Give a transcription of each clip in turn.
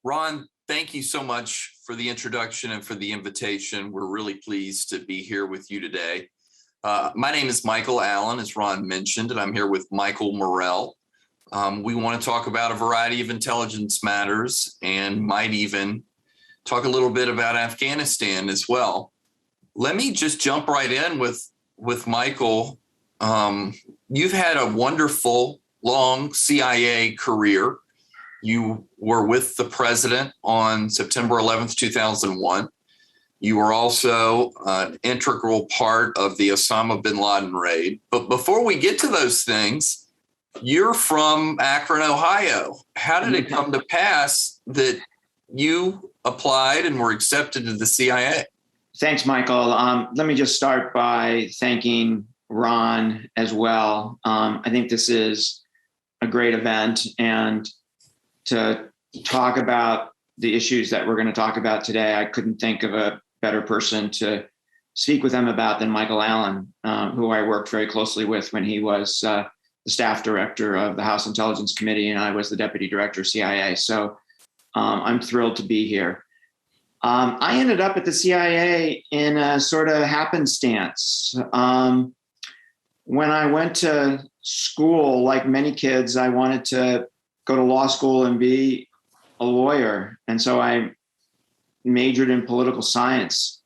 Ron, thank you so much for the introduction and for the invitation. We're really pleased to be here with you today. My name is Michael Allen, as Ron mentioned, and I'm here with Michael Morell. We want to talk about a variety of intelligence matters and might even talk a little bit about Afghanistan as well. Let me just jump right in with Michael. You've had a wonderful, long CIA career. You were with the president on September 11th, 2001. You were also an integral part of the Osama bin Laden raid. But before we get to those things, you're from Akron, Ohio. How did it come to pass that you applied and were accepted to the CIA? Thanks, Michael. Let me just start by thanking Ron as well. I think this is a great event, and to talk about the issues that we're going to talk about today, I couldn't think of a better person to speak with them about than Michael Allen, who I worked very closely with when he was the staff director of the House Intelligence Committee and I was the deputy director of CIA. So I'm thrilled to be here. I ended up at the CIA in a sort of happenstance. When I went to school, like many kids, I wanted to go to law school and be a lawyer. And so I majored in political science.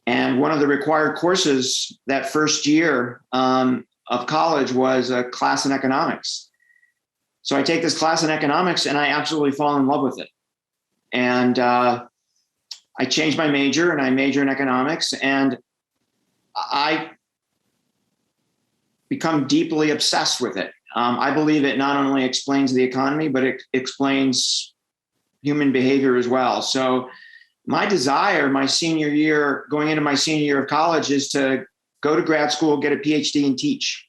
And one of the required courses that first year of college was a class in economics. So I take this class in economics and I absolutely fall in love with it. And I changed my major and I major in economics, and I become deeply obsessed with it. I believe it not only explains the economy, but it explains human behavior as well. So my desire, my senior year, going into my senior year of college, is to go to grad school, get a PhD, and teach.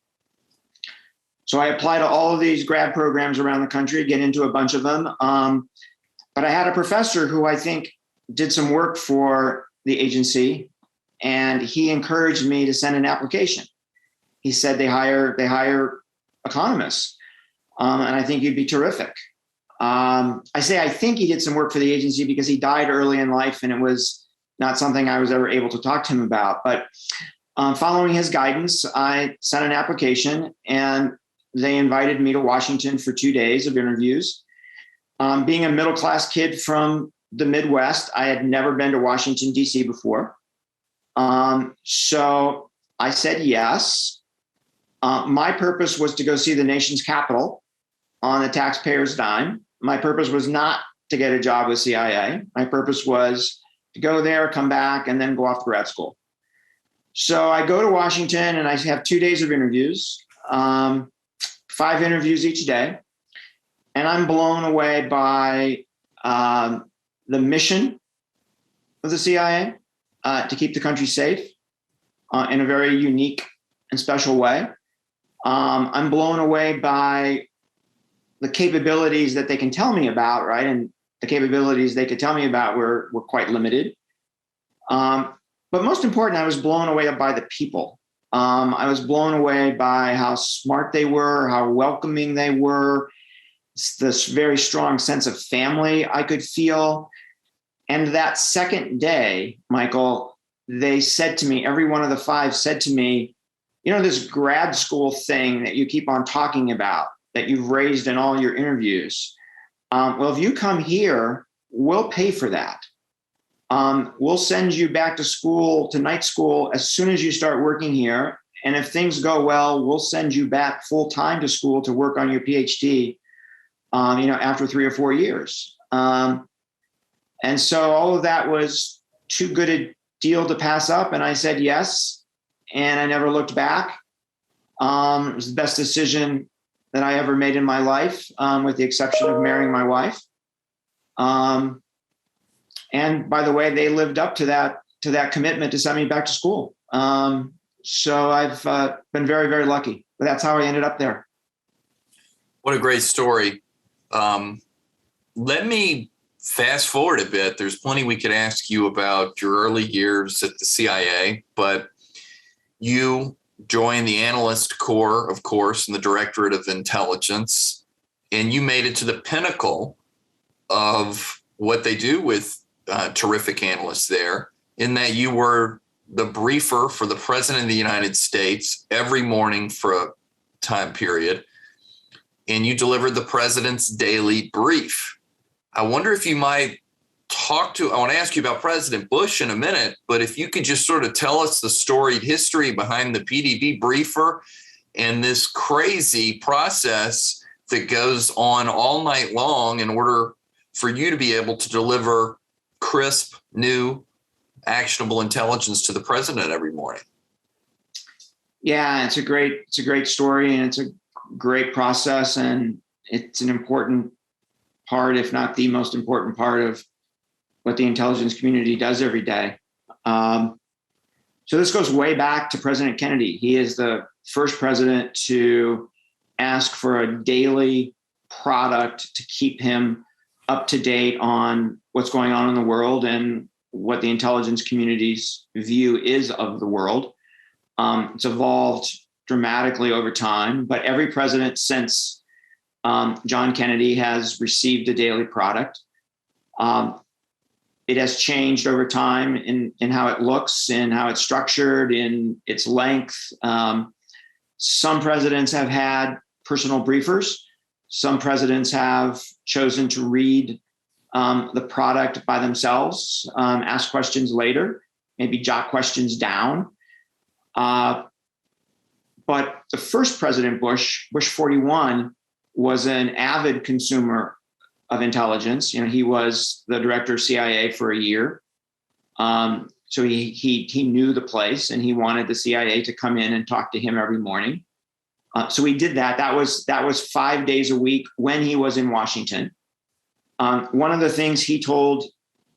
So I applied to all of these grad programs around the country, get into a bunch of them. But I had a professor who I think did some work for the agency, and he encouraged me to send an application. He said they hire economists, and I think you'd be terrific. I say I think he did some work for the agency because he died early in life, and it was not something I was ever able to talk to him about. But following his guidance, I sent an application, and they invited me to Washington for 2 days of interviews. Being a middle-class kid from the Midwest, I had never been to Washington, D.C. before. So I said yes. My purpose was to go see the nation's capital on the taxpayer's dime. My purpose was not to get a job with CIA. My purpose was to go there, come back, and then go off to grad school. So I go to Washington and I have 2 days of interviews, 5 interviews each day. And I'm blown away by the mission of the CIA to keep the country safe in a very unique and special way. I'm blown away by the capabilities that they can tell me about, right? And the capabilities they could tell me about were quite limited. But most important, I was blown away by the people. I was blown away by how smart they were, how welcoming they were, this very strong sense of family I could feel. And that second day, Michael, they said to me, every one of the 5 said to me, you know, this grad school thing that you keep on talking about, that you've raised in all your interviews. Well, if you come here, we'll pay for that. We'll send you back to school, to night school, as soon as you start working here. And if things go well, we'll send you back full time to school to work on your PhD, after 3 or 4 years. And so all of that was too good a deal to pass up. And I said yes. And I never looked back. It was the best decision that I ever made in my life, with the exception of marrying my wife. And by the way, they lived up to that commitment to send me back to school. So I've been very, very lucky. But that's how I ended up there. What a great story. Let me fast forward a bit. There's plenty we could ask you about your early years at the CIA, but you joined the analyst corps, of course, in the Directorate of Intelligence, and you made it to the pinnacle of what they do with terrific analysts there, in that you were the briefer for the President of the United States every morning for a time period, and you delivered the President's daily brief. I wonder if you might I want to ask you about President Bush in a minute, but if you could just sort of tell us the storied history behind the Pdb Briefer and this crazy process that goes on all night long in order for you to be able to deliver crisp, new, actionable intelligence to the President every morning. Yeah, it's a great story, and it's a great process, and it's an important part, if not the most important part, of what the intelligence community does every day. So this goes way back to President Kennedy. He is the first president to ask for a daily product to keep him up to date on what's going on in the world and what the intelligence community's view is of the world. It's evolved dramatically over time, but every president since John Kennedy has received a daily product. It has changed over time in how it looks, in how it's structured, in its length. Some presidents have had personal briefers. Some presidents have chosen to read the product by themselves, ask questions later, maybe jot questions down. But the first President Bush 41, was an avid consumer of intelligence. He was the director of CIA for a year. So he knew the place, and he wanted the CIA to come in and talk to him every morning. So we did that. That was 5 days a week when he was in Washington. One of the things he told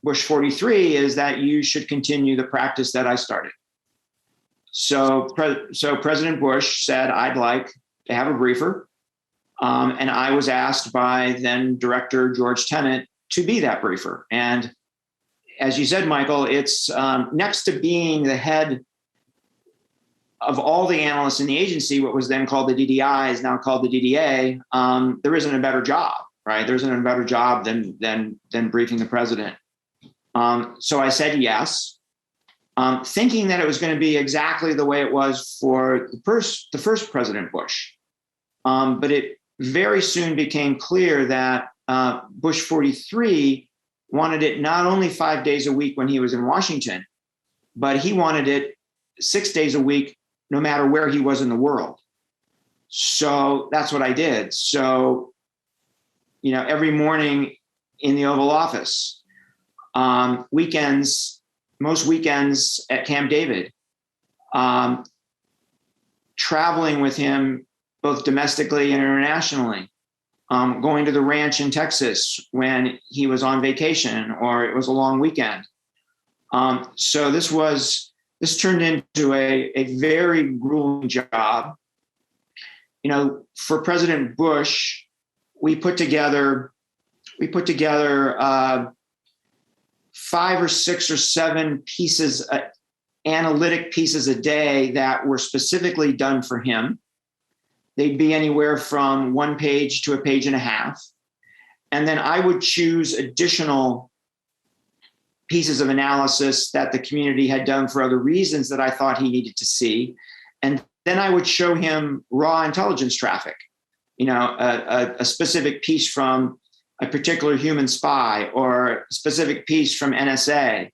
Bush 43 is that you should continue the practice that I started. So President Bush said, I'd like to have a briefer. And I was asked by then Director George Tenet to be that briefer. And as you said, Michael, it's next to being the head of all the analysts in the agency, what was then called the DDI is now called the DDA. There isn't a better job, right? There isn't a better job than briefing the president. So I said yes, thinking that it was going to be exactly the way it was for the first President Bush. But it very soon became clear that Bush 43 wanted it not only 5 days a week when he was in Washington, but he wanted it 6 days a week, no matter where he was in the world. So that's what I did. So, every morning in the Oval Office, most weekends at Camp David, traveling with him both domestically and internationally, going to the ranch in Texas when he was on vacation or it was a long weekend. So this turned into a very grueling job. For President Bush, we put together 5 or 6 or 7 pieces, analytic pieces a day that were specifically done for him. They'd be anywhere from 1 page to a page and a half. And then I would choose additional pieces of analysis that the community had done for other reasons that I thought he needed to see. And then I would show him raw intelligence traffic, a specific piece from a particular human spy or a specific piece from NSA,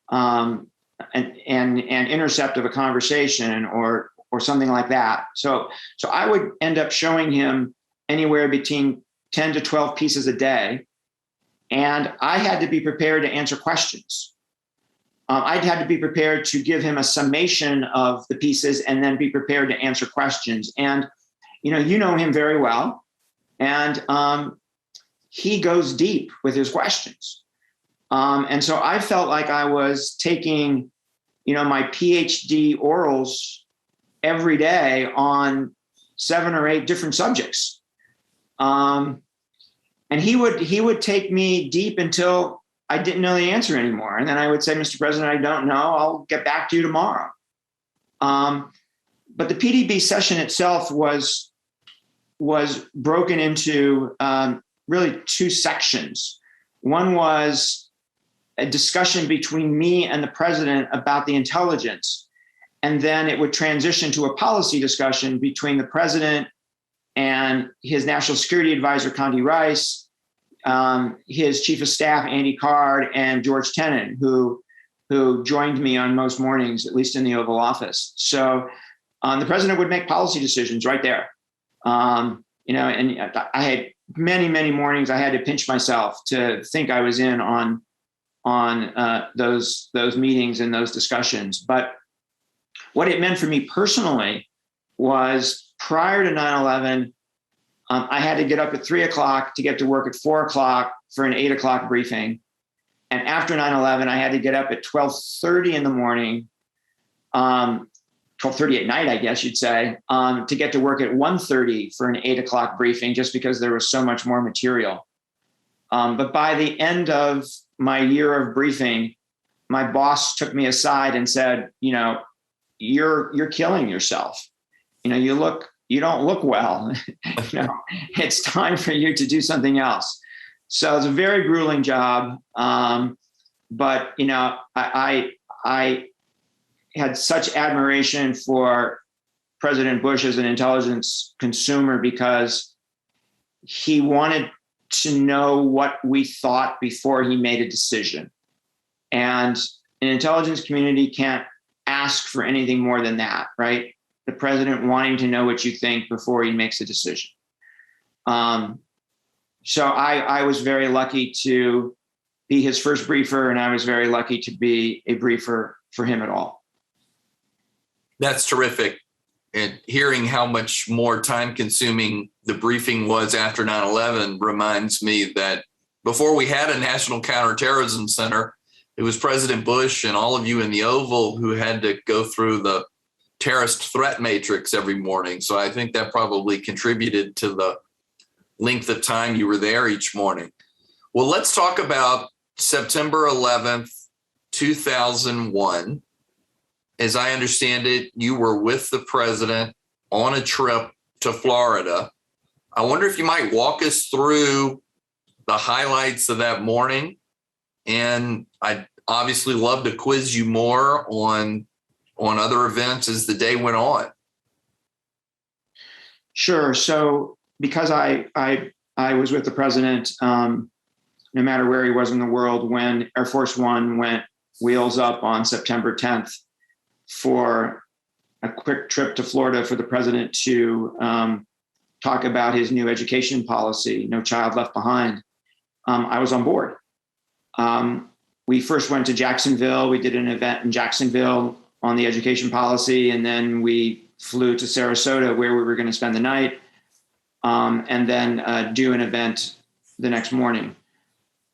an intercept of a conversation or something like that. So I would end up showing him anywhere between 10 to 12 pieces a day. And I had to be prepared to answer questions. I'd had to be prepared to give him a summation of the pieces and then be prepared to answer questions. And, you know him very well. And he goes deep with his questions. And so I felt like I was taking, my PhD orals every day on 7 or 8 different subjects. And he would take me deep until I didn't know the answer anymore. And then I would say, Mr. President, I don't know. I'll get back to you tomorrow. But the PDB session itself was broken into really 2 sections. One was a discussion between me and the president about the intelligence. And then it would transition to a policy discussion between the president and his national security advisor, Condi Rice, his chief of staff, Andy Card, and George Tenon, who joined me on most mornings, at least in the Oval Office. So the president would make policy decisions right there. And I had many mornings I had to pinch myself to think I was in on those meetings and those discussions. But what it meant for me personally was prior to 9/11, I had to get up at 3:00 to get to work at 4:00 for an 8:00 briefing. And after 9/11, I had to get up at 12:30 in the morning, 12:30 at night, I guess you'd say, to get to work at 1:30 for an 8:00 briefing, just because there was so much more material. But by the end of my year of briefing, my boss took me aside and said, you're killing yourself. You don't look well. It's time for you to do something else. So it's a very grueling job. But I had such admiration for President Bush as an intelligence consumer because he wanted to know what we thought before he made a decision. And an intelligence community can't ask for anything more than that, right? The president wanting to know what you think before he makes a decision. So I was very lucky to be his first briefer, and I was very lucky to be a briefer for him at all. That's terrific. And hearing how much more time consuming the briefing was after 9/11 reminds me that before we had a National Counterterrorism Center, it was President Bush and all of you in the Oval who had to go through the terrorist threat matrix every morning. So I think that probably contributed to the length of time you were there each morning. Well, let's talk about September 11th, 2001. As I understand it, you were with the president on a trip to Florida. I wonder if you might walk us through the highlights of that morning. And I'd obviously love to quiz you more on other events as the day went on. Sure. So because I was with the president, no matter where he was in the world, when Air Force One went wheels up on September 10th for a quick trip to Florida for the president to talk about his new education policy, No Child Left Behind, I was on board. We first went to Jacksonville. We did an event in Jacksonville on the education policy, and then we flew to Sarasota where we were going to spend the night, and then do an event the next morning.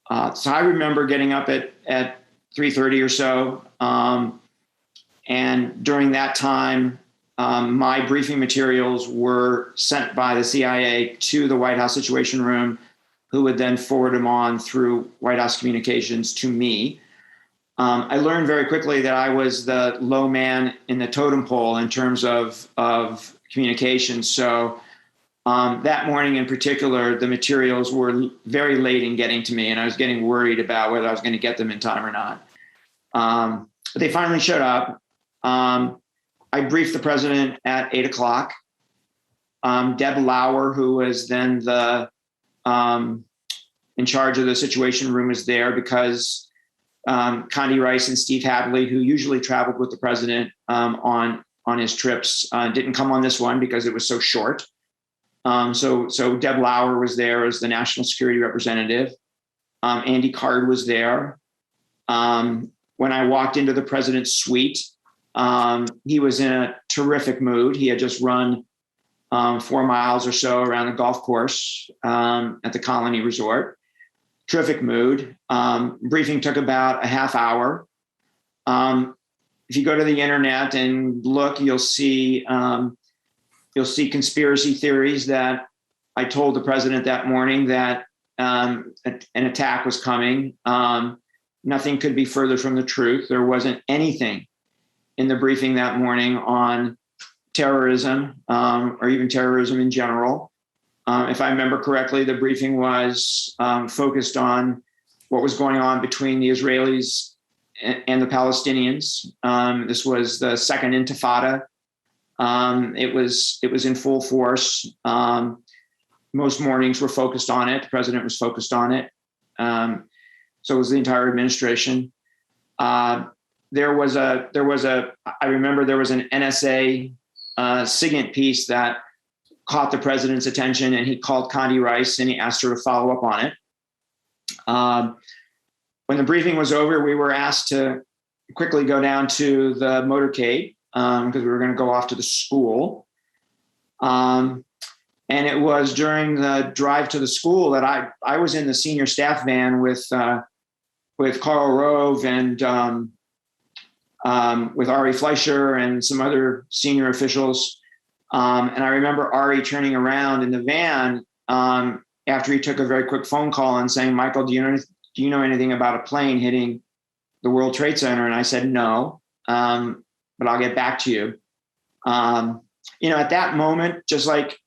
So I remember getting up at 3:30 or so, and during that time, my briefing materials were sent by the CIA to the White House Situation Room, who would then forward them on through White House communications to me. I learned very quickly that I was the low man in the totem pole in terms of communication. So that morning in particular, the materials were very late in getting to me, and I was getting worried about whether I was going to get them in time or not. But they finally showed up. I briefed the president at 8:00. Deb Lauer, who was then in charge of the Situation Room, was there because Condi Rice and Steve Hadley, who usually traveled with the president on his trips, didn't come on this one because it was so short. So Deb Lauer was there as the national security representative. Andy Card was there. When I walked into the president's suite, he was in a terrific mood. He had just run 4 miles or so around the golf course at the Colony Resort. Terrific mood. Briefing took about a half hour. If you go to the internet and look, you'll see conspiracy theories that I told the president that morning that an attack was coming. Nothing could be further from the truth. There wasn't anything in the briefing that morning on terrorism or even terrorism in general. If I remember correctly, the briefing was focused on what was going on between the Israelis and the Palestinians. This was the second Intifada. It was in full force. Most mornings were focused on it. The president was focused on it. So was the entire administration. I remember there was an NSA SIGINT piece that caught the president's attention, and he called Condi Rice and he asked her to follow up on it. When the briefing was over, we were asked to quickly go down to the motorcade because we were going to go off to the school. And it was during the drive to the school that I was in the senior staff van with Karl Rove and with Ari Fleischer and some other senior officials. And I remember Ari turning around in the van after he took a very quick phone call and saying, "Michael, do you know anything about a plane hitting the World Trade Center?" And I said, "No, but I'll get back to you." At that moment, just like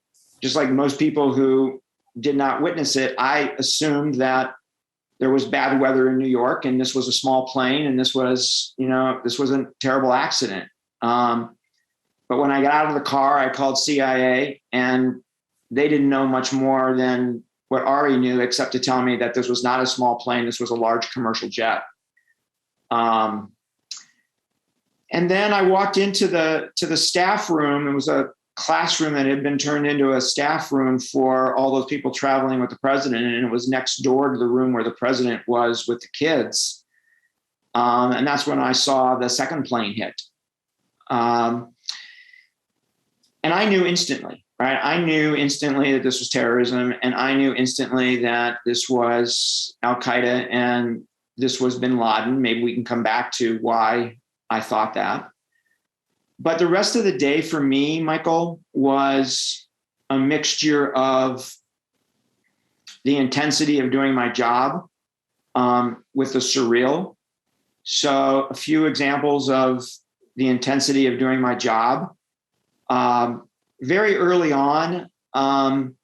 most people who did not witness it, I assumed that there was bad weather in New York and this was a small plane and this was a terrible accident. But when I got out of the car, I called CIA and they didn't know much more than what Ari knew, except to tell me that this was not a small plane. This was a large commercial jet. And then I walked into the staff room. It was a classroom that had been turned into a staff room for all those people traveling with the president. And it was next door to the room where the president was with the kids. And that's when I saw the second plane hit. And I knew instantly, right? I knew instantly that this was terrorism. And I knew instantly that this was Al-Qaeda and this was bin Laden. Maybe we can come back to why I thought that. But the rest of the day for me, Michael, was a mixture of the intensity of doing my job with the surreal. So a few examples of the intensity of doing my job. Very early on, the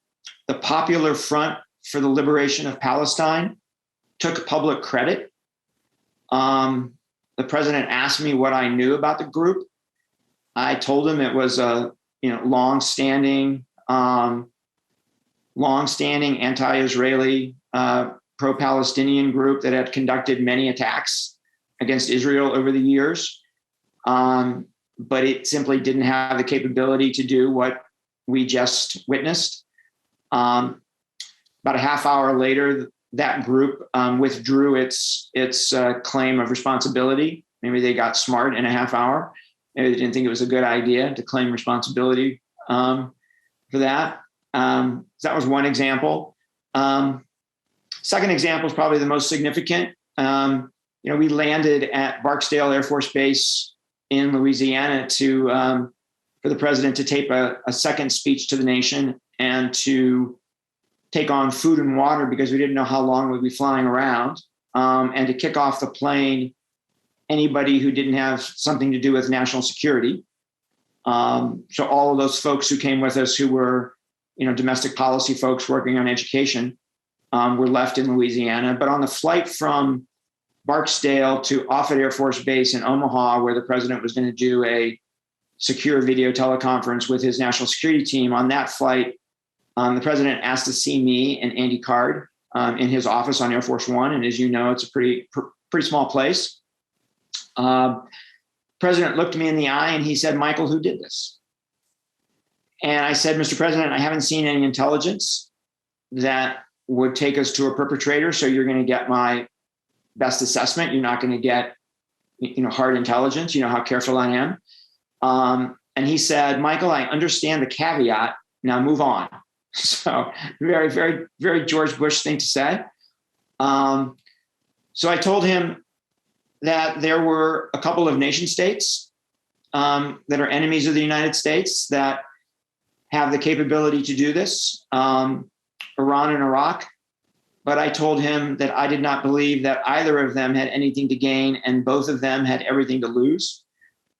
Popular Front for the Liberation of Palestine took public credit. The president asked me what I knew about the group. I told him it was a long-standing anti-Israeli, pro-Palestinian group that had conducted many attacks against Israel over the years. But it simply didn't have the capability to do what we just witnessed. About a half hour later, that group withdrew its claim of responsibility. Maybe they got smart in a half hour. Maybe they didn't think it was a good idea to claim responsibility for that. So that was one example. Second example is probably the most significant. We landed at Barksdale Air Force Base in Louisiana for the president to tape a second speech to the nation and to take on food and water because we didn't know how long we'd be flying around, and to kick off the plane anybody who didn't have something to do with national security. So all of those folks who came with us who were, domestic policy folks working on education were left in Louisiana. But on the flight from Barksdale to Offutt Air Force Base in Omaha, where the president was going to do a secure video teleconference with his national security team, on that flight, the president asked to see me and Andy Card in his office on Air Force One. And as you know, it's a pretty small place. President looked me in the eye and he said, "Michael, who did this?" And I said, "Mr. President, I haven't seen any intelligence that would take us to a perpetrator. So you're going to get my best assessment. You're not going to get, hard intelligence. You know how careful I am." And he said, "Michael, I understand the caveat. Now move on." So very, very, very George Bush thing to say. So I told him that there were a couple of nation states that are enemies of the United States that have the capability to do this, Iran and Iraq. But I told him that I did not believe that either of them had anything to gain and both of them had everything to lose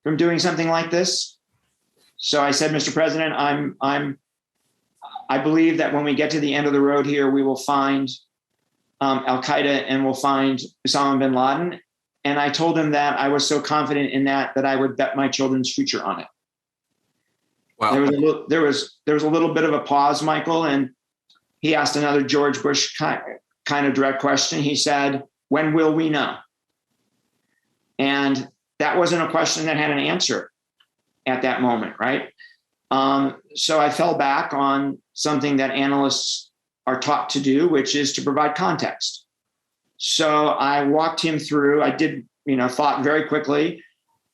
from doing something like this. So I said, "Mr. President, I believe that when we get to the end of the road here, we will find Al Qaeda and we'll find Osama bin Laden. And I told him that I was so confident in that I would bet my children's future on it. Wow. There was a little bit of a pause, Michael, and he asked another George Bush kind of direct question. He said, "When will we know?" And that wasn't a question that had an answer at that moment, right? So I fell back on something that analysts are taught to do, which is to provide context. So I walked him through, I did, thought very quickly.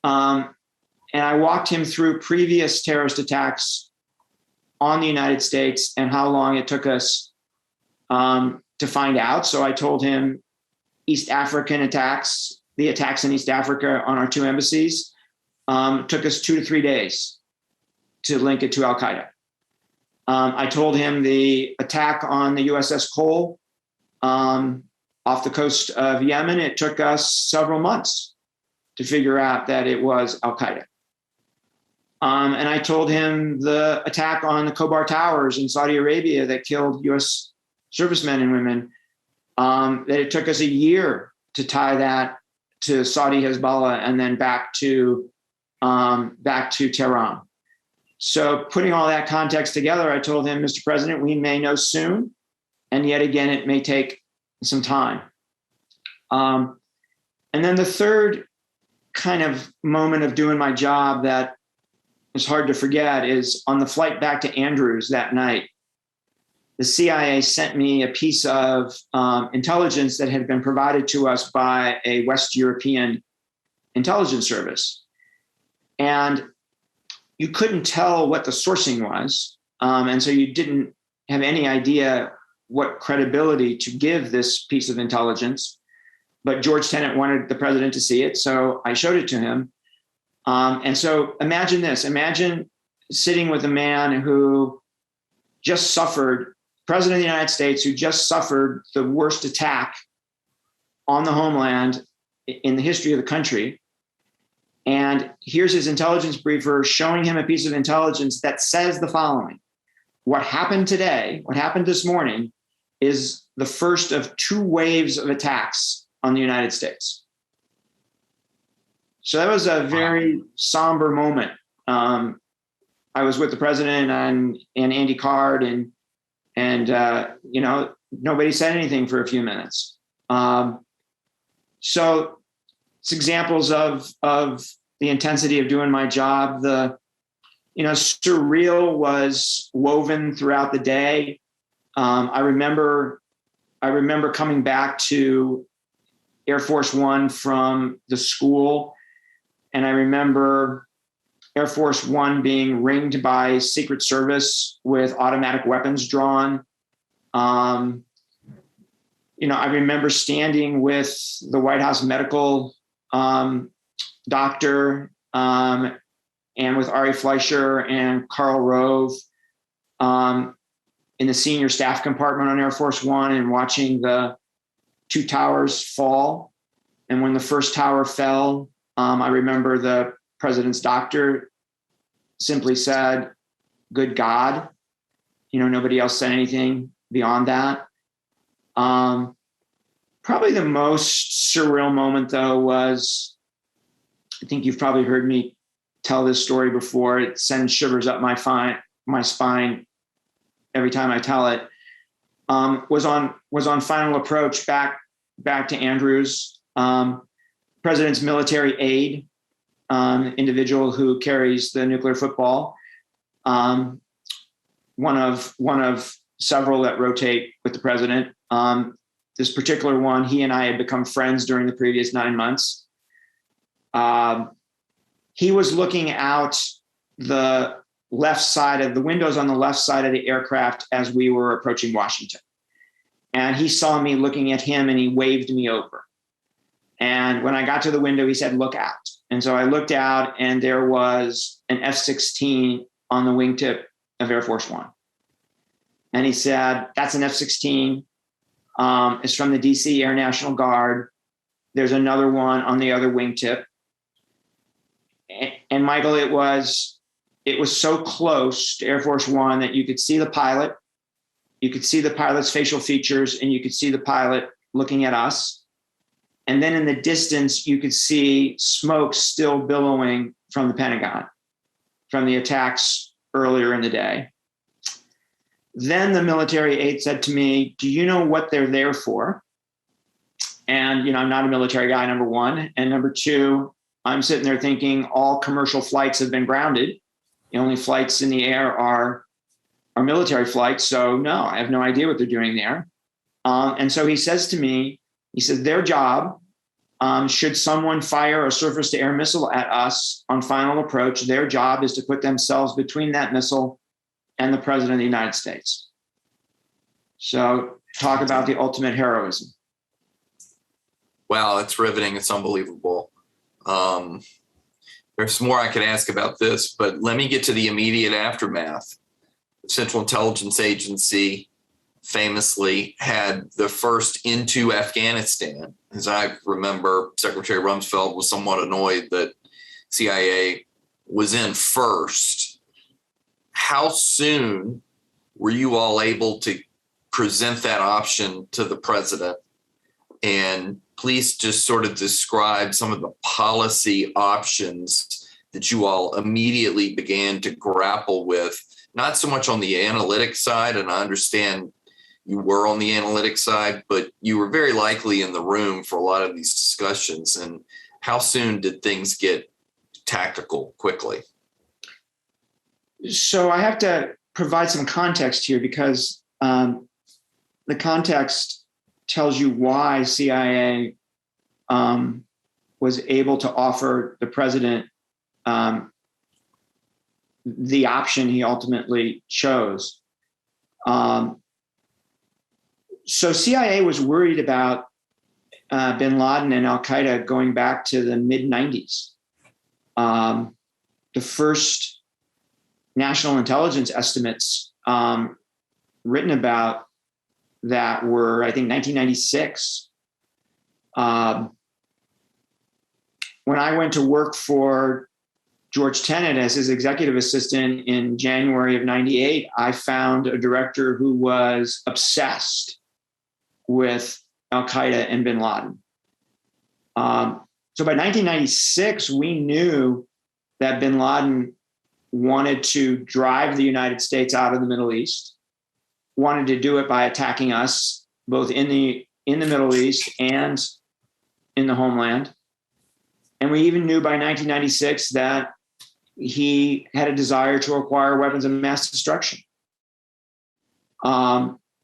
And I walked him through previous terrorist attacks on the United States and how long it took us to find out. So I told him East African attacks, the attacks in East Africa on our 2 embassies, took us 2 to 3 days to link it to Al Qaeda. I told him the attack on the USS Cole off the coast of Yemen, it took us several months to figure out that it was Al Qaeda. And I told him the attack on the Khobar Towers in Saudi Arabia that killed US servicemen and women, that it took us a year to tie that to Saudi Hezbollah and then back to Tehran. So putting all that context together, I told him, Mr. President, we may know soon, and yet again, it may take some time. And then the third kind of moment of doing my job that is hard to forget is on the flight back to Andrews that night, the CIA sent me a piece of intelligence that had been provided to us by a West European intelligence service. And you couldn't tell what the sourcing was. And so you didn't have any idea what credibility to give this piece of intelligence. But George Tenet wanted the president to see it, so I showed it to him. And so imagine this, imagine sitting with a man who just suffered, president of the United States, who just suffered the worst attack on the homeland in the history of the country. And here's his intelligence briefer showing him a piece of intelligence that says the following: what happened today, what happened this morning, is the first of 2 waves of attacks on the United States. So that was a very somber moment. I was with the president and Andy Card, and nobody said anything for a few minutes. So it's examples of the intensity of doing my job. The surreal was woven throughout the day. I remember coming back to Air Force One from the school, and I remember Air Force One being ringed by Secret Service with automatic weapons drawn. I remember standing with the White House medical doctor and with Ari Fleischer and Karl Rove in the senior staff compartment on Air Force One and watching the 2 towers fall. And when the first tower fell, I remember the president's doctor simply said, "Good God." Nobody else said anything beyond that. Probably the most surreal moment, though, was, I think you've probably heard me tell this story before. It sends shivers up my spine every time I tell it. Was on final approach back to Andrews. President's military aide, individual who carries the nuclear football, one of several that rotate with the president. This particular one, he and I had become friends during the previous 9 months. He was looking out the left side of the windows on the left side of the aircraft as we were approaching Washington. And he saw me looking at him and he waved me over. And when I got to the window, he said, "Look out." And so I looked out and there was an F-16 on the wingtip of Air Force One. And he said, "That's an F-16. It's from the DC Air National Guard. There's another one on the other wingtip." And Michael, it was so close to Air Force One that you could see the pilot, you could see the pilot's facial features, and you could see the pilot looking at us. And then in the distance, you could see smoke still billowing from the Pentagon, from the attacks earlier in the day. Then the military aide said to me, "Do you know what they're there for?" And, I'm not a military guy, number one. And number two, I'm sitting there thinking all commercial flights have been grounded. The only flights in the air are military flights. So no, I have no idea what they're doing there. And so he says to me, he says, their job, should someone fire a surface to air missile at us on final approach, their job is to put themselves between that missile and the president of the United States. So talk about the ultimate heroism. Wow, it's riveting. It's unbelievable. There's more I could ask about this, but let me get to the immediate aftermath. The Central Intelligence Agency famously had the first into Afghanistan. As I remember, Secretary Rumsfeld was somewhat annoyed that CIA was in first. How soon were you all able to present that option to the president? And please just sort of describe some of the policy options that you all immediately began to grapple with, not so much on the analytics side, and I understand you were on the analytics side, but you were very likely in the room for a lot of these discussions. And how soon did things get tactical quickly? So I have to provide some context here because the context tells you why CIA was able to offer the president the option he ultimately chose. So CIA was worried about bin Laden and al-Qaeda going back to the mid-90s. The first national intelligence estimates written about that were, I think, 1996. When I went to work for George Tenet as his executive assistant in January of 98, I found a director who was obsessed with al-Qaeda and bin Laden. So by 1996, we knew that bin Laden wanted to drive the United States out of the Middle East, wanted to do it by attacking us both in the Middle East and in the homeland. And we even knew by 1996 that he had a desire to acquire weapons of mass destruction.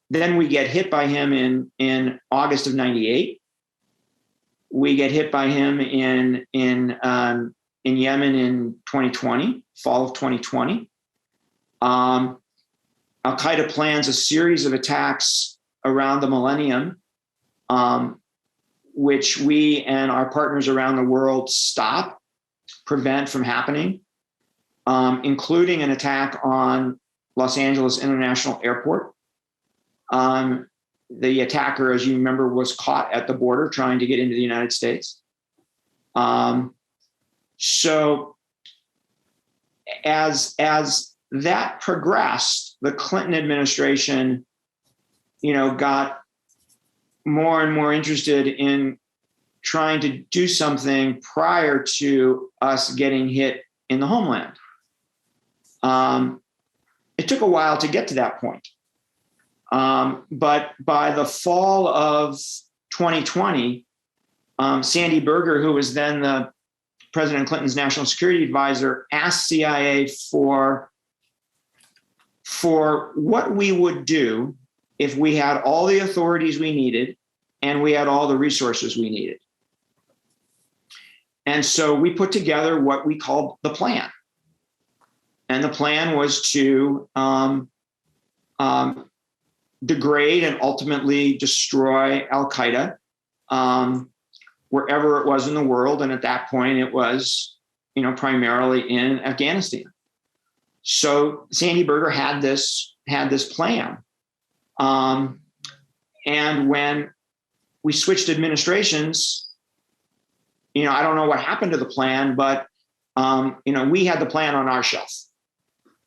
Then we get hit by him in August of 98. We get hit by him in Yemen in 2020, fall of 2020. Al-Qaeda plans a series of attacks around the millennium, which we and our partners around the world stop, prevent from happening, including an attack on Los Angeles International Airport. The attacker, as you remember, was caught at the border trying to get into the United States. So as that progressed, the Clinton administration, got more and more interested in trying to do something prior to us getting hit in the homeland. It took a while to get to that point. But by the fall of 2020, Sandy Berger, who was then the President Clinton's national security advisor, asked CIA for what we would do if we had all the authorities we needed and we had all the resources we needed. And so we put together what we called the plan. And the plan was to degrade and ultimately destroy al-Qaeda wherever it was in the world. And at that point, it was, primarily in Afghanistan. So Sandy Berger had this plan. And when we switched administrations, I don't know what happened to the plan, but, we had the plan on our shelf.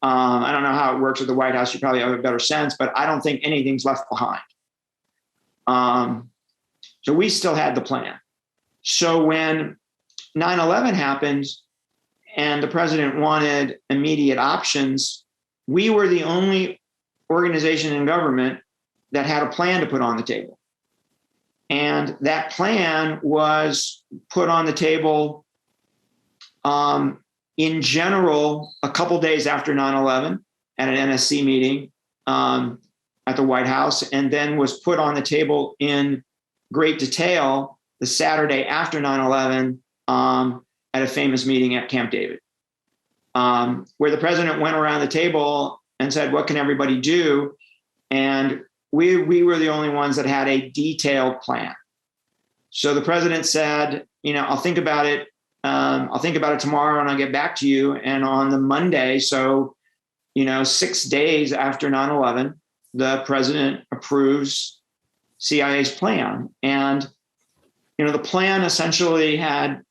I don't know how it works at the White House. You probably have a better sense, but I don't think anything's left behind. So we still had the plan. So when 9/11 happened and the president wanted immediate options, we were the only organization in government that had a plan to put on the table. And that plan was put on the table in general a couple days after 9/11 at an NSC meeting at the White House, and then was put on the table in great detail the Saturday after 9/11 at a famous meeting at Camp David, where the president went around the table and said, what can everybody do? And we were the only ones that had a detailed plan. So the president said, I'll think about it. I'll think about it tomorrow and I'll get back to you. And on the Monday, so, 6 days after 9/11, the president approves CIA's plan. And, the plan essentially had,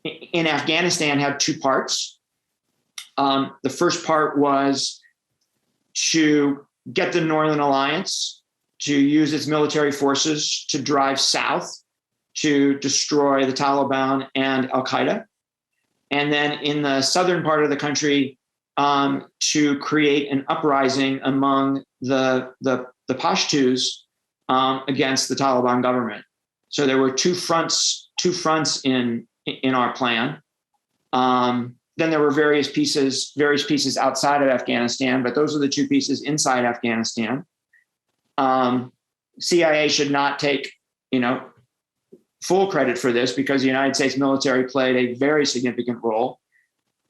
in Afghanistan, had two parts. The first part was to get the Northern Alliance to use its military forces to drive south to destroy the Taliban and Al-Qaeda. And then in the southern part of the country, to create an uprising among the Pashtus against the Taliban government. So there were two fronts in our plan. Then there were various pieces outside of Afghanistan, but those are the two pieces inside Afghanistan. CIA should not take, full credit for this because the United States military played a very significant role.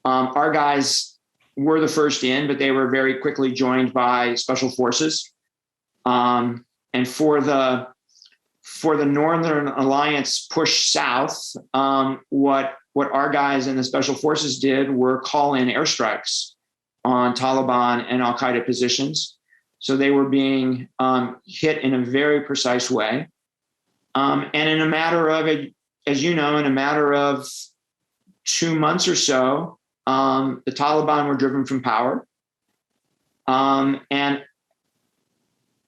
Our guys were the first in, but they were very quickly joined by special forces. And for the Northern Alliance push south, what our guys in the special forces did were call in airstrikes on Taliban and Al-Qaeda positions. So they were being hit in a very precise way. And in a matter of, as you know, in a matter of 2 months or so, the Taliban were driven from power. And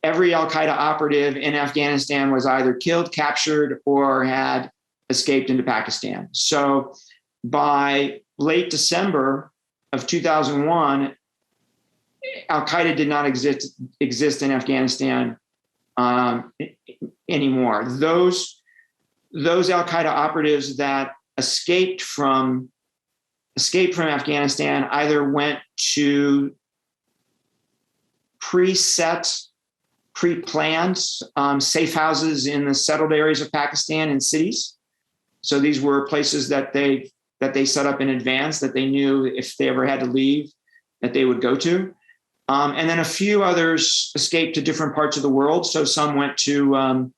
every Al-Qaeda operative in Afghanistan was either killed, captured, or had escaped into Pakistan. So by late December of 2001, Al-Qaeda did not exist in Afghanistan anymore. Those Al-Qaeda operatives that escaped from Afghanistan either went to pre-planned safe houses in the settled areas of Pakistan and cities. So these were places that they set up in advance that they knew if they ever had to leave that they would go to. And then a few others escaped to different parts of the world. So some went to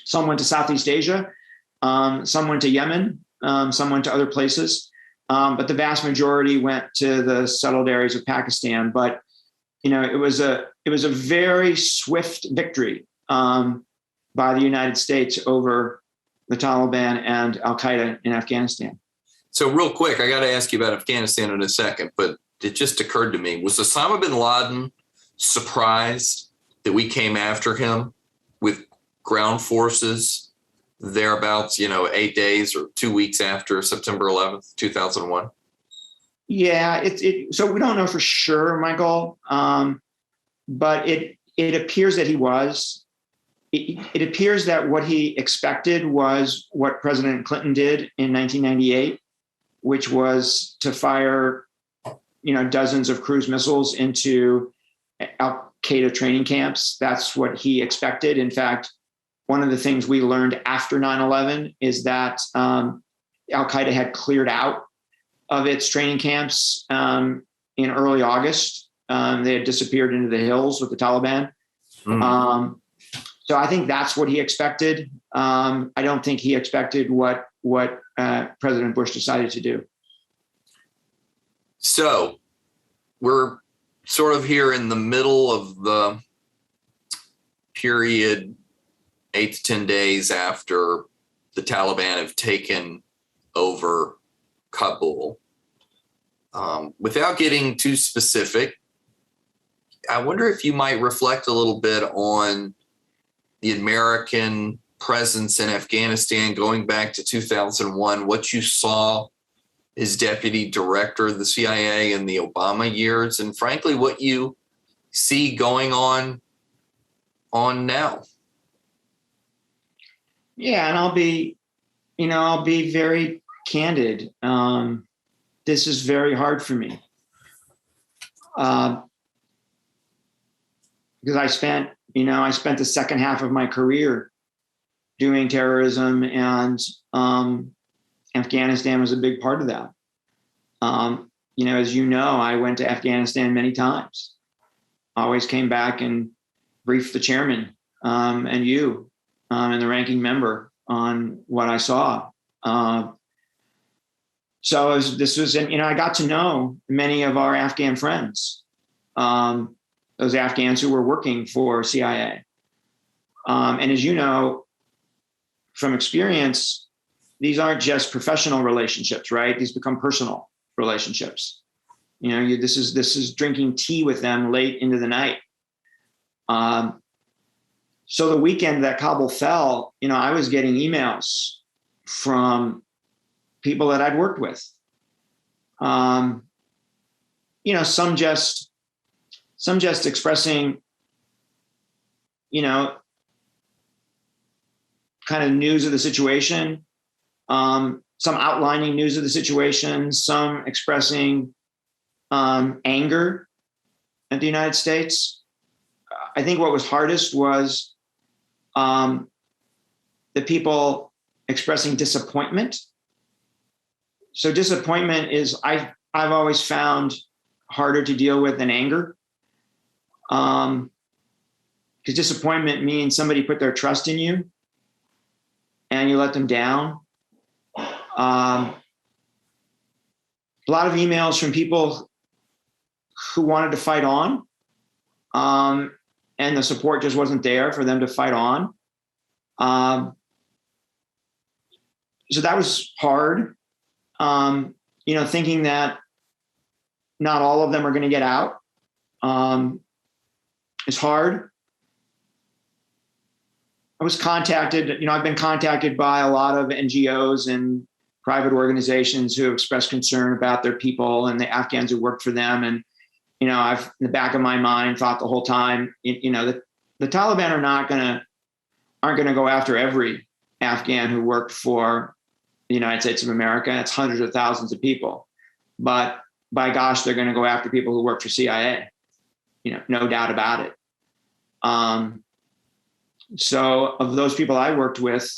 Southeast Asia, some went to Yemen, some went to other places. But the vast majority went to the settled areas of Pakistan. But it was a very swift victory by the United States over the Taliban and Al-Qaeda in Afghanistan. So real quick, I got to ask you about Afghanistan in a second, but it just occurred to me, was Osama bin Laden surprised that we came after him with ground forces thereabouts, 8 days or 2 weeks after September 11th, 2001? Yeah, so we don't know for sure, Michael, but it appears that he was. It appears that what he expected was what President Clinton did in 1998, which was to fire, dozens of cruise missiles into Al-Qaeda training camps. That's what he expected. In fact, one of the things we learned after 9/11 is that Al-Qaeda had cleared out of its training camps in early August. They had disappeared into the hills with the Taliban. So I think that's what he expected. I don't think he expected what President Bush decided to do. So we're sort of here in the middle of the period, 8 to 10 days after the Taliban have taken over Kabul. Without getting too specific, I wonder if you might reflect a little bit on the American presence in Afghanistan going back to 2001, what you saw as deputy director of the CIA in the Obama years, and frankly, what you see going on now. Yeah, and I'll be very candid. This is very hard for me because I spent the second half of my career doing terrorism, and Afghanistan was a big part of that. As you know, I went to Afghanistan many times. I always came back and briefed the chairman and you and the ranking member on what I saw. I got to know many of our Afghan friends, those Afghans who were working for CIA. And as you know, from experience, these aren't just professional relationships, right? These become personal relationships. This is drinking tea with them late into the night. So the weekend that Kabul fell, I was getting emails from people that I'd worked with. Some just expressing, kind of news of the situation, some outlining news of the situation, some expressing anger at the United States. I think what was hardest was the people expressing disappointment. So disappointment is, I've always found harder to deal with than anger. Because disappointment means somebody put their trust in you and you let them down. A lot of emails from people who wanted to fight on, and the support just wasn't there for them to fight on. So that was hard. Thinking that not all of them are going to get out is hard. I was contacted, I've been contacted by a lot of NGOs and private organizations who have expressed concern about their people and the Afghans who worked for them. And, I've in the back of my mind thought the whole time, the Taliban aren't going to go after every Afghan who worked for the United States of America. It's hundreds of thousands of people, but by gosh, they're going to go after people who work for CIA, no doubt about it. So of those people I worked with,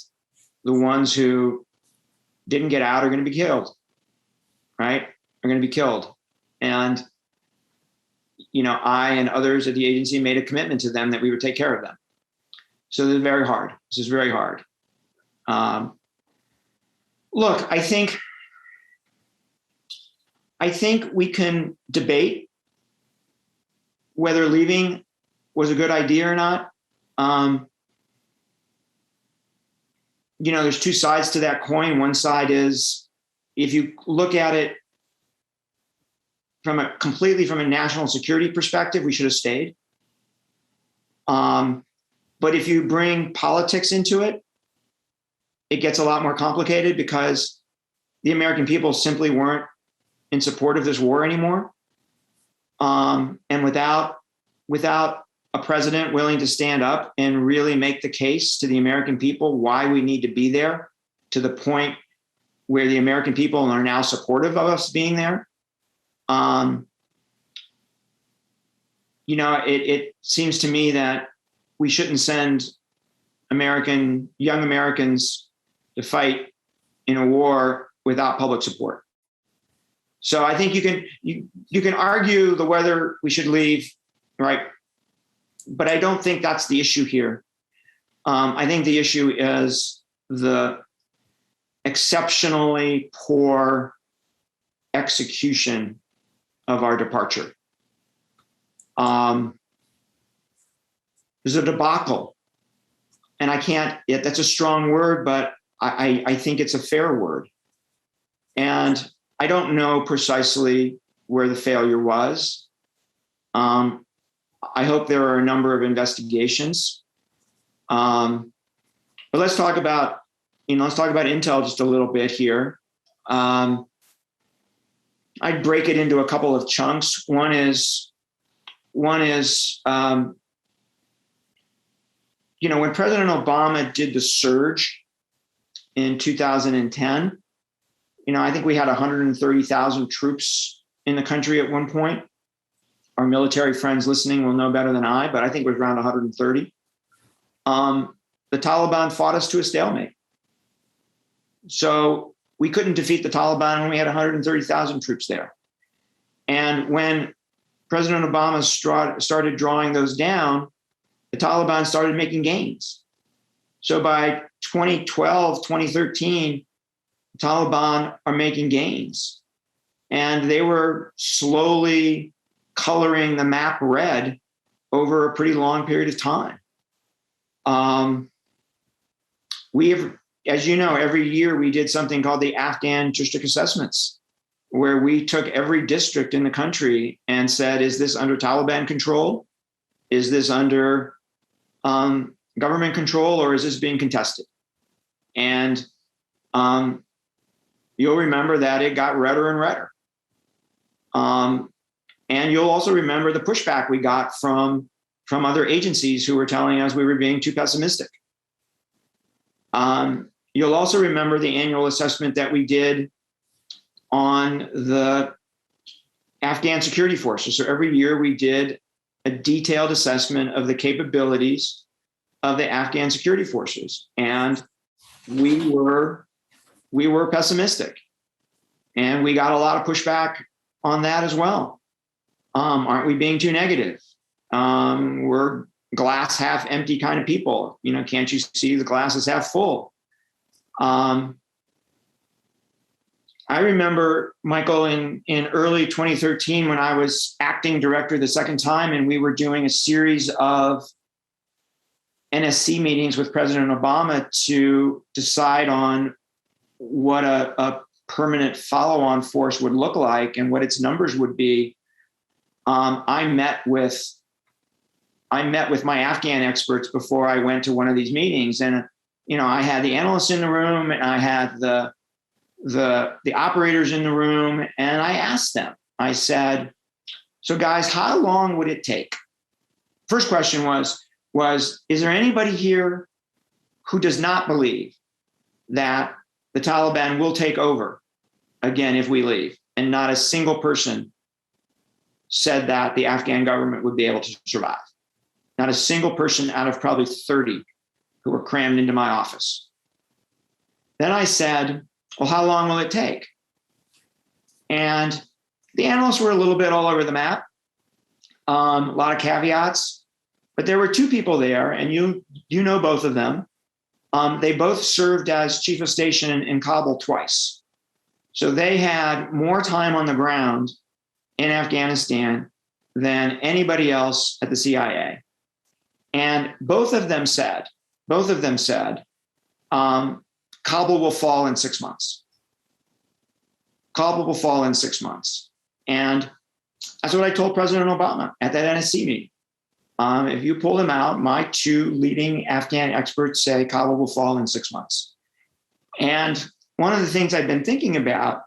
the ones who didn't get out are going to be killed, right? Are going to be killed. And, I and others at the agency made a commitment to them that we would take care of them. So this is very hard. This is very hard. Look, I think we can debate whether leaving was a good idea or not. There's two sides to that coin. One side is, if you look at it completely from a national security perspective, we should have stayed. But if you bring politics into it, it gets a lot more complicated because the American people simply weren't in support of this war anymore. And without a president willing to stand up and really make the case to the American people why we need to be there, to the point where the American people are now supportive of us being there, it seems to me that we shouldn't send young Americans to fight in a war without public support. So I think you can argue whether we should leave, right? But I don't think that's the issue here. I think the issue is the exceptionally poor execution of our departure. There's a debacle. And that's a strong word, but I think it's a fair word. And I don't know precisely where the failure was. I hope there are a number of investigations. But let's talk about intel just a little bit here. I'd break it into a couple of chunks. One is, when President Obama did the surge in 2010, I think we had 130,000 troops in the country at one point. Our military friends listening will know better than I, but I think it was around 130. The Taliban fought us to a stalemate. So we couldn't defeat the Taliban when we had 130,000 troops there. And when President Obama started drawing those down, the Taliban started making gains. So by 2012, 2013, the Taliban are making gains. And they were slowly coloring the map red over a pretty long period of time. We have, as you know, every year we did something called the Afghan district assessments, where we took every district in the country and said, is this under Taliban control? Is this under government control, or is this being contested? And you'll remember that it got redder and redder. And you'll also remember the pushback we got from other agencies who were telling us we were being too pessimistic. You'll also remember the annual assessment that we did on the Afghan security forces. So every year we did a detailed assessment of the capabilities of the Afghan security forces. And we were pessimistic. And we got a lot of pushback on that as well. Aren't we being too negative? We're glass half empty kind of people. Can't you see the glass is half full? I remember, Michael, in early 2013, when I was acting director the second time, and we were doing a series of NSC meetings with President Obama to decide on what a permanent follow-on force would look like and what its numbers would be. I met with my Afghan experts before I went to one of these meetings, and I had the analysts in the room, and I had the operators in the room, and I asked them. I said, "So guys, how long would it take?" First question was, is there anybody here who does not believe that the Taliban will take over again if we leave? And not a single person said that the Afghan government would be able to survive. Not a single person out of probably 30 who were crammed into my office. Then I said, well, how long will it take? And the analysts were a little bit all over the map, a lot of caveats, but there were two people there, and you know both of them. They both served as chief of station in Kabul twice. So they had more time on the ground in Afghanistan than anybody else at the CIA. And both of them said, Kabul will fall in 6 months. Kabul will fall in 6 months. And that's what I told President Obama at that NSC meeting. If you pull them out, my two leading Afghan experts say Kabul will fall in 6 months. And one of the things I've been thinking about,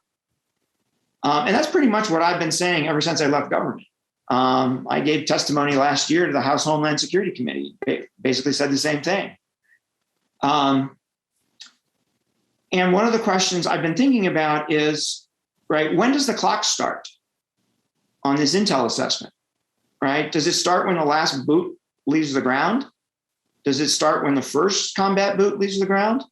and that's pretty much what I've been saying ever since I left government. I gave testimony last year to the House Homeland Security Committee, basically said the same thing. And one of the questions I've been thinking about is, right, when does the clock start on this intel assessment, right? Does it start when the last boot leaves the ground? Does it start when the first combat boot leaves the ground?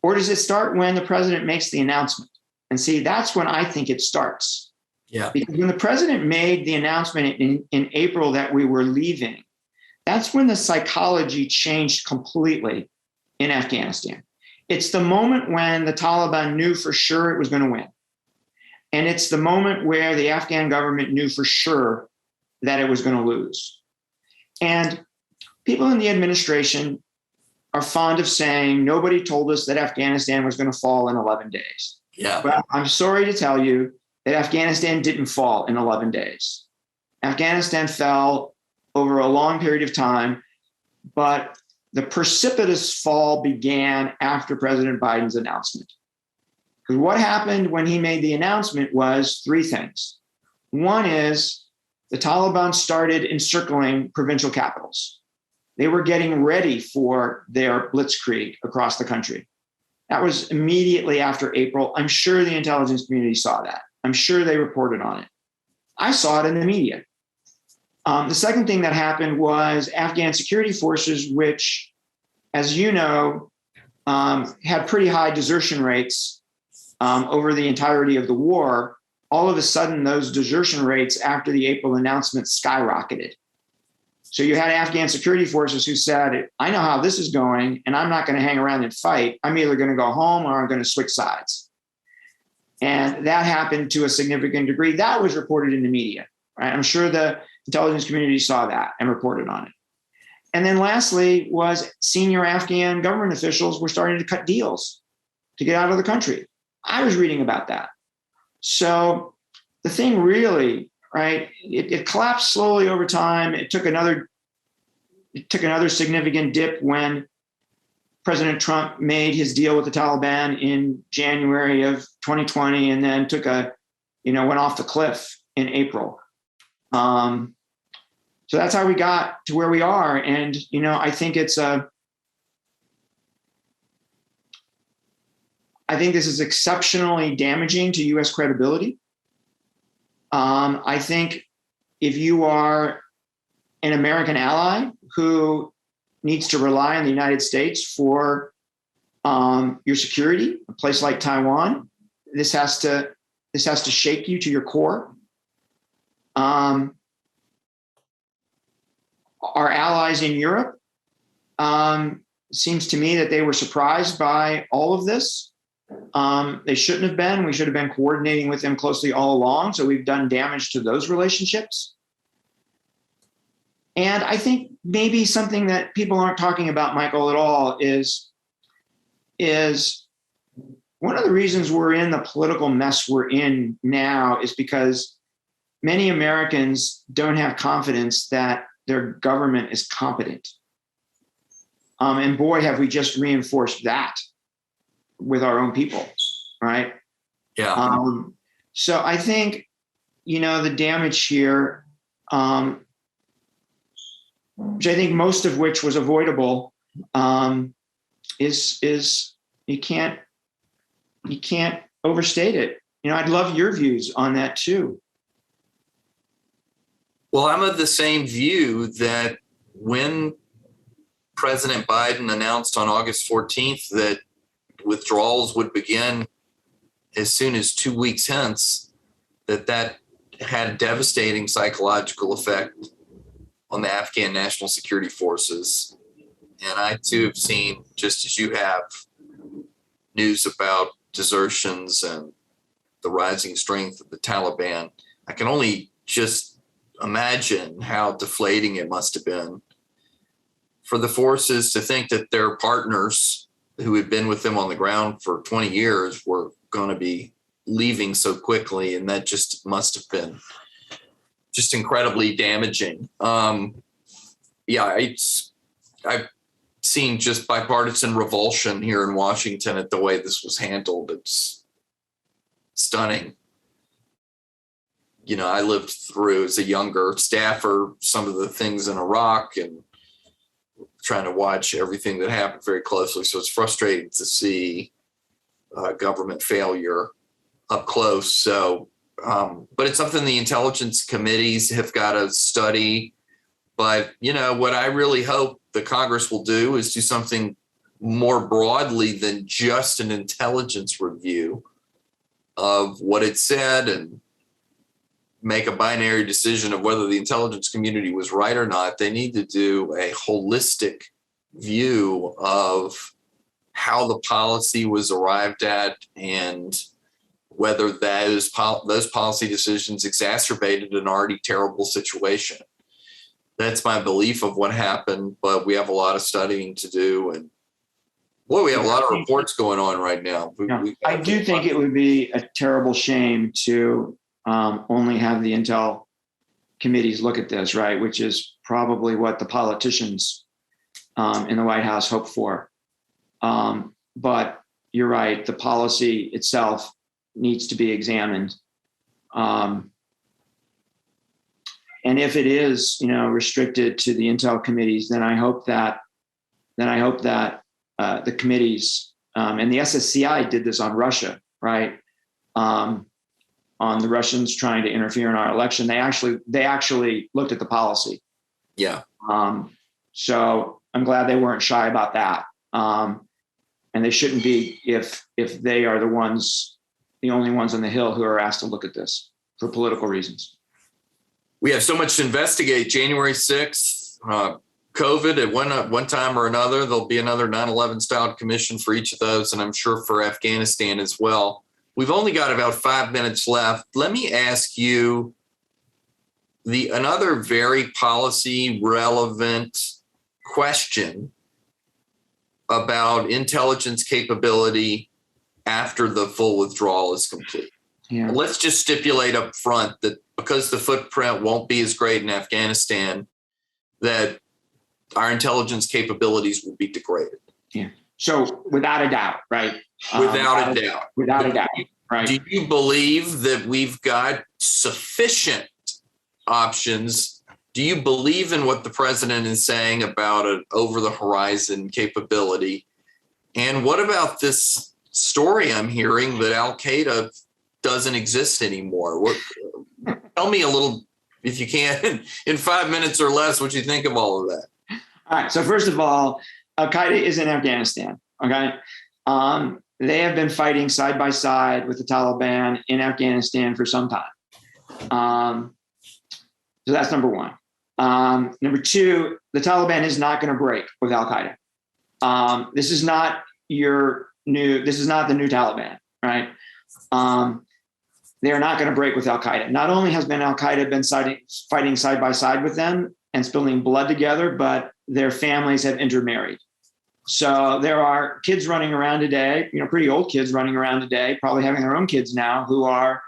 Or does it start when the president makes the announcement? And see, that's when I think it starts. Yeah. Because when the president made the announcement in April that we were leaving, that's when the psychology changed completely in Afghanistan. It's the moment when the Taliban knew for sure it was going to win. And it's the moment where the Afghan government knew for sure that it was going to lose. And people in the administration are fond of saying, nobody told us that Afghanistan was going to fall in 11 days. Yeah. Well, I'm sorry to tell you that Afghanistan didn't fall in 11 days. Afghanistan fell over a long period of time, but the precipitous fall began after President Biden's announcement. Because what happened when he made the announcement was three things. One is the Taliban started encircling provincial capitals. They were getting ready for their blitzkrieg across the country. That was immediately after April. I'm sure the intelligence community saw that. I'm sure they reported on it. I saw it in the media. The second thing that happened was Afghan security forces, which, as you know, had pretty high desertion rates over the entirety of the war. All of a sudden, those desertion rates after the April announcement skyrocketed. So you had Afghan security forces who said, I know how this is going, and I'm not going to hang around and fight. I'm either going to go home or I'm going to switch sides. And that happened to a significant degree. That was reported in the media, right? I'm sure the intelligence community saw that and reported on it. And then lastly was senior Afghan government officials were starting to cut deals to get out of the country. I was reading about that. So the thing really, right, it collapsed slowly over time. It took another significant dip when President Trump made his deal with the Taliban in January of 2020, and then went off the cliff in April. So that's how we got to where we are. And, I think I think this is exceptionally damaging to U.S. credibility. I think if you are an American ally who needs to rely on the United States for your security, a place like Taiwan, this has to shake you to your core. Our allies in Europe, seems to me that they were surprised by all of this. They shouldn't have been. We should have been coordinating with them closely all along. So we've done damage to those relationships. And I think maybe something that people aren't talking about, Michael, at all is one of the reasons we're in the political mess we're in now is because many Americans don't have confidence that their government is competent. And boy, have we just reinforced that with our own people, right? Yeah. So I think, the damage here, which I think most of which was avoidable, is you can't overstate it. I'd love your views on that too. Well, I'm of the same view that when President Biden announced on August 14th that withdrawals would begin as soon as 2 weeks hence, that had a devastating psychological effect on the Afghan National Security Forces. And I too have seen, just as you have, news about desertions and the rising strength of the Taliban. I can only just imagine how deflating it must have been for the forces to think that their partners who had been with them on the ground for 20 years were going to be leaving so quickly. And that just must have been just incredibly damaging. I've seen just bipartisan revulsion here in Washington at the way this was handled. It's stunning. I lived through, as a younger staffer, some of the things in Iraq and trying to watch everything that happened very closely. So it's frustrating to see government failure up close. So, but it's something the intelligence committees have got to study. But, what I really hope the Congress will do is do something more broadly than just an intelligence review of what it said and make a binary decision of whether the intelligence community was right or not. They need to do a holistic view of how the policy was arrived at and whether those policy decisions exacerbated an already terrible situation. That's my belief of what happened, but we have a lot of studying to do. And boy, we have a lot of reports going on right now. I do think it would be a terrible shame to only have the intel committees look at this, right? Which is probably what the politicians in the White House hoped for. But you're right, the policy itself needs to be examined. And if it is, restricted to the intel committees, then I hope that the committees and the SSCI did this on Russia, right? On the Russians trying to interfere in our election, they actually looked at the policy. Yeah. So I'm glad they weren't shy about that. And they shouldn't be if they are the only ones on the Hill who are asked to look at this for political reasons. We have so much to investigate. January 6th, COVID at one time or another. There'll be another 9/11 style commission for each of those, and I'm sure for Afghanistan as well. We've only got about 5 minutes left. Let me ask you another very policy relevant question about intelligence capability after the full withdrawal is complete. Yeah. Let's just stipulate up front that because the footprint won't be as great in Afghanistan, that our intelligence capabilities will be degraded. Yeah. So without a doubt, right? Without a doubt. Without a doubt, right? Do you believe that we've got sufficient options? Do you believe in what the president is saying about an over-the-horizon capability? And what about this story I'm hearing that Al-Qaeda doesn't exist anymore? Tell me a little, if you can, in 5 minutes or less, what you think of all of that. All right. So first of all, Al-Qaeda is in Afghanistan. Okay. They have been fighting side by side with the Taliban in Afghanistan for some time. So that's number one. Number two, the Taliban is not going to break with Al-Qaeda. This is not the new Taliban, right? They are not going to break with Al-Qaeda. Not only has Al-Qaeda been fighting side by side with them and spilling blood together, but their families have intermarried. So there are kids running around today, pretty old kids running around today, probably having their own kids now, who are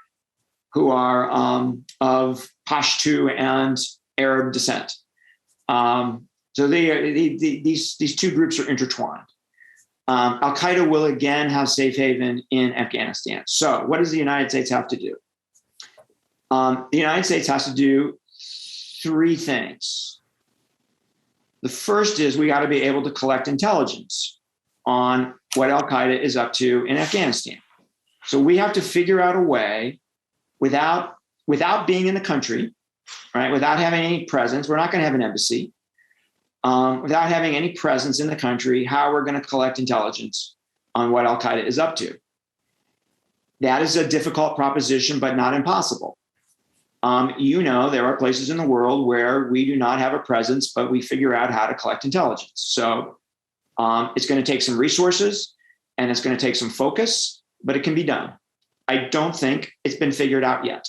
of Pashto and Arab descent. So these two groups are intertwined. Al-Qaeda will again have safe haven in Afghanistan. So what does the United States have to do? The United States has to do three things. The first is we got to be able to collect intelligence on what Al-Qaeda is up to in Afghanistan. So we have to figure out a way without being in the country, right? Without having any presence. We're not going to have an embassy. Without having any presence in the country, how we're going to collect intelligence on what Al-Qaeda is up to. That is a difficult proposition, but not impossible. There are places in the world where we do not have a presence, but we figure out how to collect intelligence. So it's going to take some resources and it's going to take some focus, but it can be done. I don't think it's been figured out yet,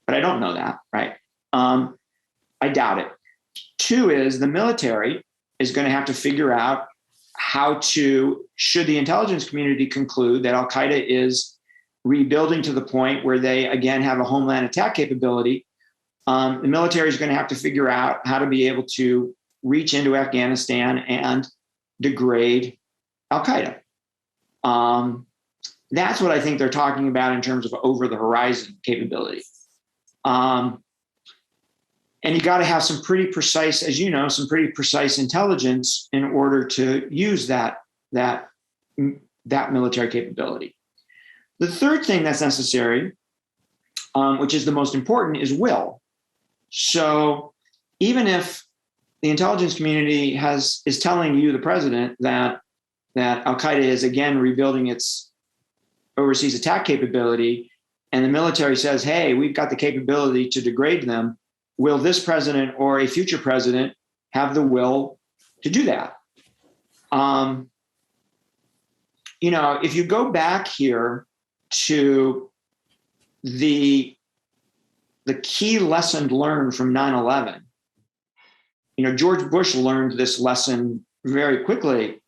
but I don't know that, right? I doubt it. Two is the military is going to have to figure out should the intelligence community conclude that Al-Qaeda is rebuilding to the point where they, again, have a homeland attack capability, the military is going to have to figure out how to be able to reach into Afghanistan and degrade Al-Qaeda. That's what I think they're talking about in terms of over-the-horizon capability. And you got to have some pretty precise, as you know, some pretty precise intelligence in order to use that military capability. The third thing that's necessary, which is the most important, is will. So even if the intelligence community is telling you, the president, that Al-Qaeda is again rebuilding its overseas attack capability, and the military says, hey, we've got the capability to degrade them, will this president or a future president have the will to do that? If you go back here to the key lesson learned from 9/11, George Bush learned this lesson very quickly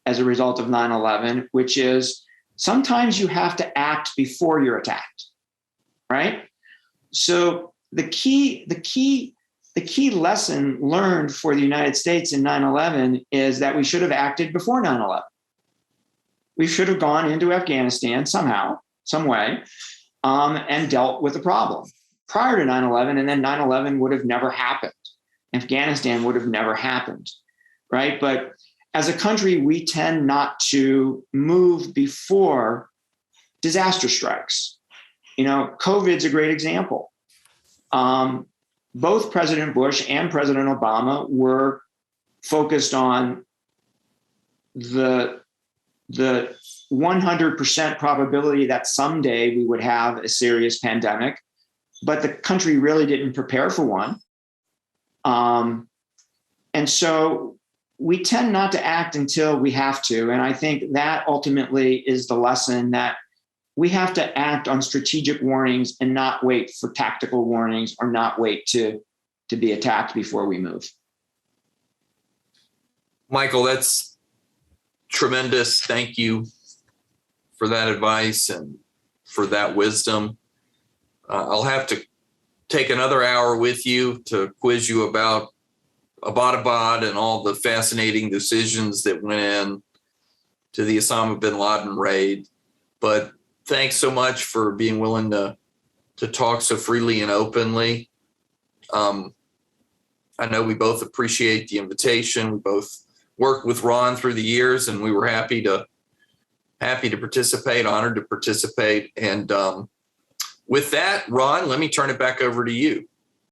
as a result of 9/11, which is sometimes you have to act before you're attacked, right? So the key the key lesson learned for the United States in 9/11 is that we should have acted before 9/11. We should have gone into Afghanistan somehow, some way, and dealt with the problem prior to 9/11, and then 9/11 would have never happened. Afghanistan would have never happened, right? But as a country, we tend not to move before disaster strikes. COVID's a great example. Both President Bush and President Obama were focused on the 100% probability that someday we would have a serious pandemic, but the country really didn't prepare for one. And so we tend not to act until we have to. And I think that ultimately is the lesson, that we have to act on strategic warnings and not wait for tactical warnings, or not wait to be attacked before we move. Michael, that's tremendous. Thank you for that advice and for that wisdom. I'll have to take another hour with you to quiz you about Abbottabad and all the fascinating decisions that went in to the Osama bin Laden raid. But thanks so much for being willing to talk so freely and openly. I know we both appreciate the invitation. We both worked with Ron through the years, and we were happy to participate, honored to participate. And with that, Ron, let me turn it back over to you.